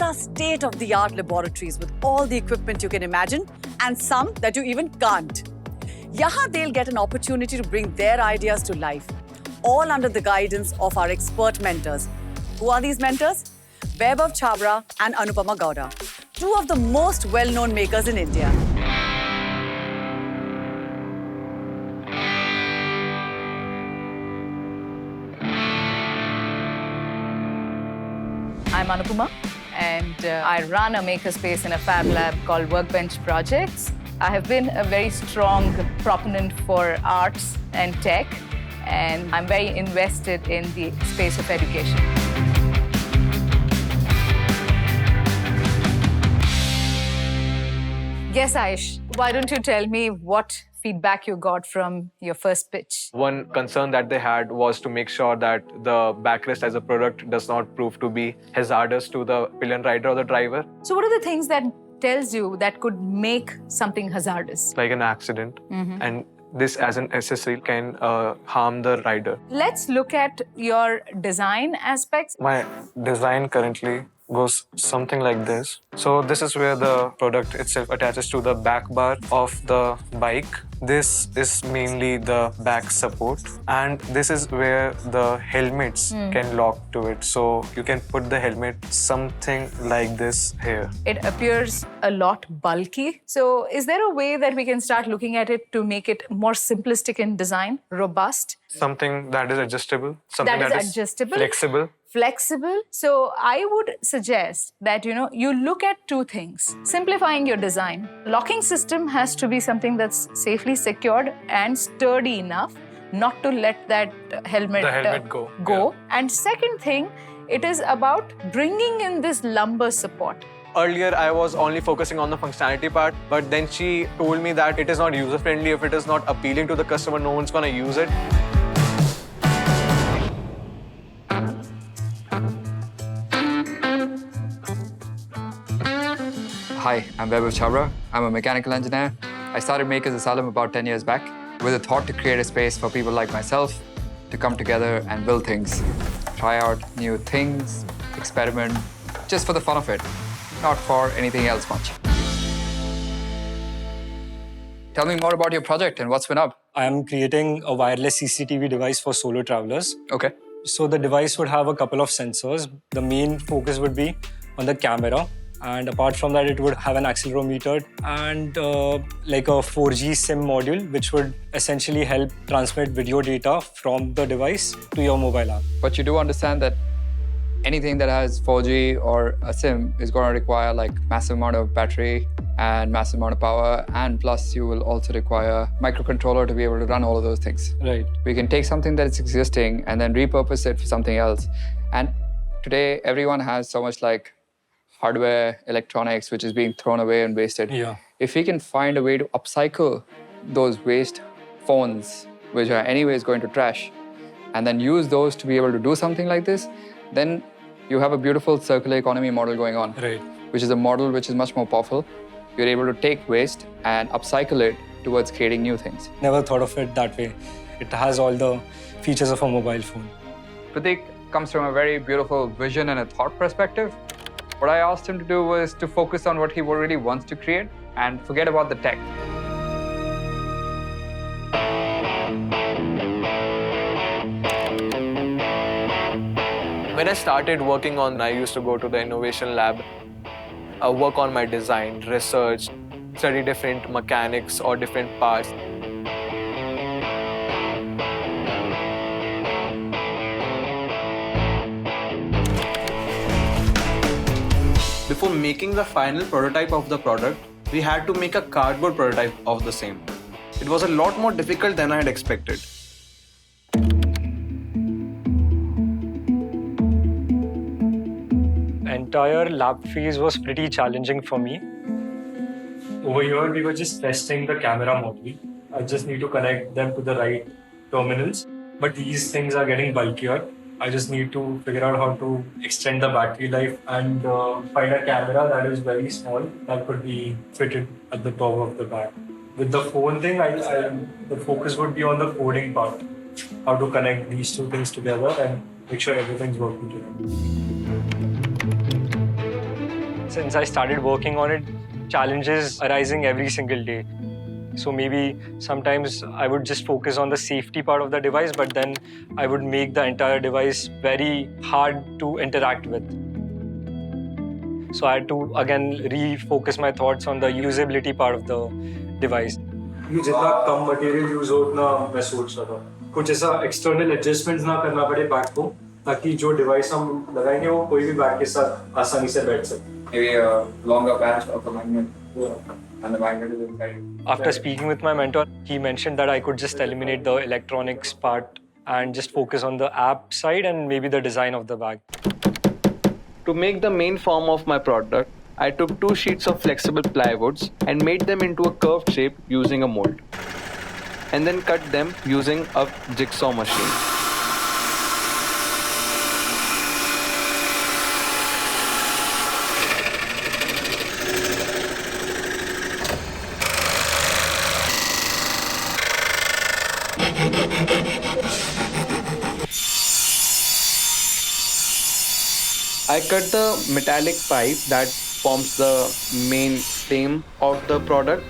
are state-of-the-art laboratories with all the equipment you can imagine and some that you even can't. Yahan they'll get an opportunity to bring their ideas to life, all under the guidance of our expert mentors. Who are these mentors? Vaibhav Chhabra and Anupama Gowda, two of the most well-known makers in India. I'm Anupama, and I run a makerspace in a fab lab called Workbench Projects. I have been a very strong proponent for arts and tech, and I'm very invested in the space of education. Yes, Aish, why don't you tell me what feedback you got from your first pitch? One concern that they had was to make sure that the backrest as a product does not prove to be hazardous to the pillion rider or the driver. So what are the things that tells you that could make something hazardous? Like an accident. And this as an accessory can harm the rider. Let's look at your design aspects. My design currently goes something like this. So this is where the product itself attaches to the back bar of the bike. This is mainly the back support, and this is where the helmets can lock to it. So you can put the helmet something like this here. It appears a lot bulky. So is there a way that we can start looking at it to make it more simplistic in design, robust? Something that is adjustable, something that is adjustable, flexible. Flexible. So I would suggest that you look at two things. Simplifying your design. Locking system has to be something that's safely secured and sturdy enough not to let that helmet, go. Yeah. And second thing, it is about bringing in this lumbar support. Earlier, I was only focusing on the functionality part, but then she told me that it is not user-friendly. If it is not appealing to the customer, no one's gonna use it. Hi, I'm Vaibhav Chhabra. I'm a mechanical engineer. I started Makers Asylum about 10 years back with a thought to create a space for people like myself to come together and build things, try out new things, experiment, just for the fun of it, not for anything else much. Tell me more about your project and what's been up. I am creating a wireless CCTV device for solo travelers. Okay. So the device would have a couple of sensors. The main focus would be on the camera. And apart from that, it would have an accelerometer and like a 4G SIM module, which would essentially help transmit video data from the device to your mobile app. But you do understand that anything that has 4G or a SIM is going to require like massive amount of battery and massive amount of power, and plus you will also require microcontroller to be able to run all of those things. Right. We can take something that is existing and then repurpose it for something else. And today, everyone has so much like hardware, electronics, which is being thrown away and wasted. Yeah. If we can find a way to upcycle those waste phones, which are anyways going to trash, and then use those to be able to do something like this, then you have a beautiful circular economy model going on. Right. Which is a model which is much more powerful. You're able to take waste and upcycle it towards creating new things. Never thought of it that way. It has all the features of a mobile phone. Pratik comes from a very beautiful vision and a thought perspective. What I asked him to do was to focus on what he really wants to create and forget about the tech. When I started working on, I used to go to the innovation lab, work on my design, research, study different mechanics or different parts. Before making the final prototype of the product, we had to make a cardboard prototype of the same. It was a lot more difficult than I had expected. The entire lab phase was pretty challenging for me. Over here, we were just testing the camera module. I just need to connect them to the right terminals. But these things are getting bulkier. I just need to figure out how to extend the battery life and find a camera that is very small that could be fitted at the top of the back. With the phone thing, the focus would be on the coding part, how to connect these two things together and make sure everything's working together. Since I started working on it, challenges arising every single day. So maybe sometimes I would just focus on the safety part of the device, but then I would make the entire device very hard to interact with. So I had to again refocus my thoughts on the usability part of the device. कि जितना कम material use हो उतना मैं सोच रहा था कुछ ऐसा एक्सटर्नल एडजस्टमेंट्स ना करना पड़े बैग को ताकि जो डिवाइस हम लगाएंगे वो कोई भी बैग के साथ आसानी से बैठ सके Maybe a longer patch of a magnet and the magnet is inside. After speaking with my mentor, he mentioned that I could just eliminate the electronics part and just focus on the app side and maybe the design of the bag. To make the main form of my product, I took 2 sheets of flexible plywoods and made them into a curved shape using a mold. And then cut them using a jigsaw machine. I cut the metallic pipe that forms the main frame of the product.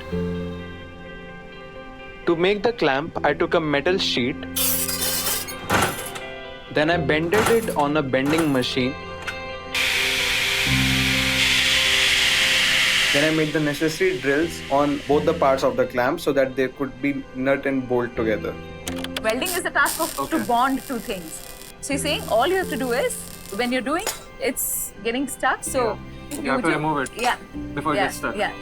To make the clamp, I took a metal sheet. Then I bended it on a bending machine. Then I made the necessary drills on both the parts of the clamp so that they could be nut and bolt together. Welding is the task of to bond two things. So you're saying all you have to do is, when you're doing, it's getting stuck. So You have to remove it Yeah. before it gets stuck. Yeah.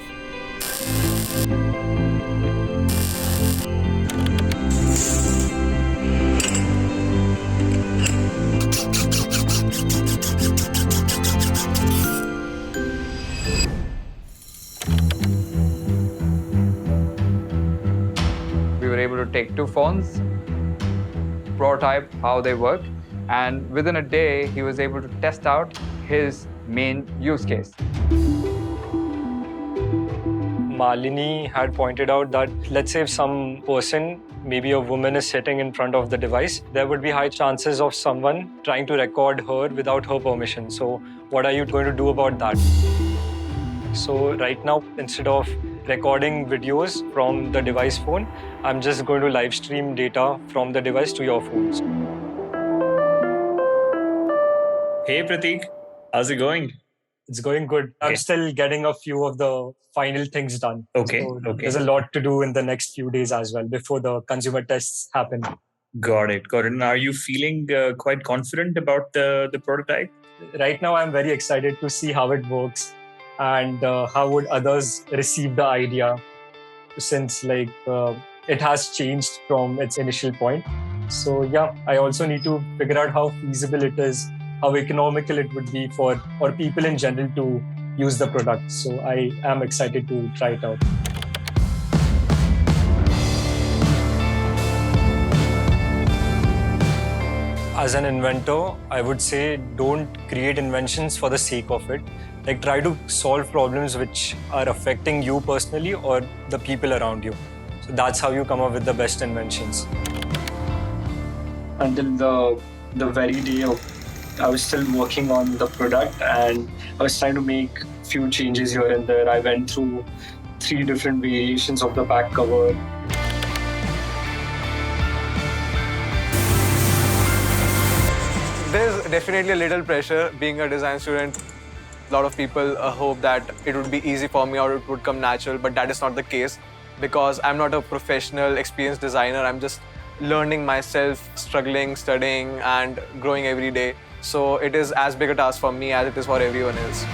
We were able to take 2 phones, prototype how they work, and within a day, he was able to test out his main use case. Malini had pointed out that let's say if some person, maybe a woman, is sitting in front of the device, there would be high chances of someone trying to record her without her permission. So what are you going to do about that? So right now, instead of recording videos from the device phone, I'm just going to live stream data from the device to your phones. Hey Pratik, how's it going? It's going good. I'm still getting a few of the final things done. Okay, So okay. There's a lot to do in the next few days as well before the consumer tests happen. Got it. And are you feeling quite confident about the prototype? Right now, I'm very excited to see how it works and how would others receive the idea since it has changed from its initial point. So yeah, I also need to figure out how feasible it is, how economical it would be for people in general to use the product. So I am excited to try it out. As an inventor, I would say don't create inventions for the sake of it. Try to solve problems which are affecting you personally or the people around you. So that's how you come up with the best inventions. Until the very day I was still working on the product and I was trying to make few changes here and there. I went through 3 different variations of the back cover. There's definitely a little pressure being a design student. A lot of people hope that it would be easy for me or it would come natural, but that is not the case because I'm not a professional, experienced designer. I'm just learning myself, struggling, studying, and growing every day. So it is as big a task for me as it is for everyone else.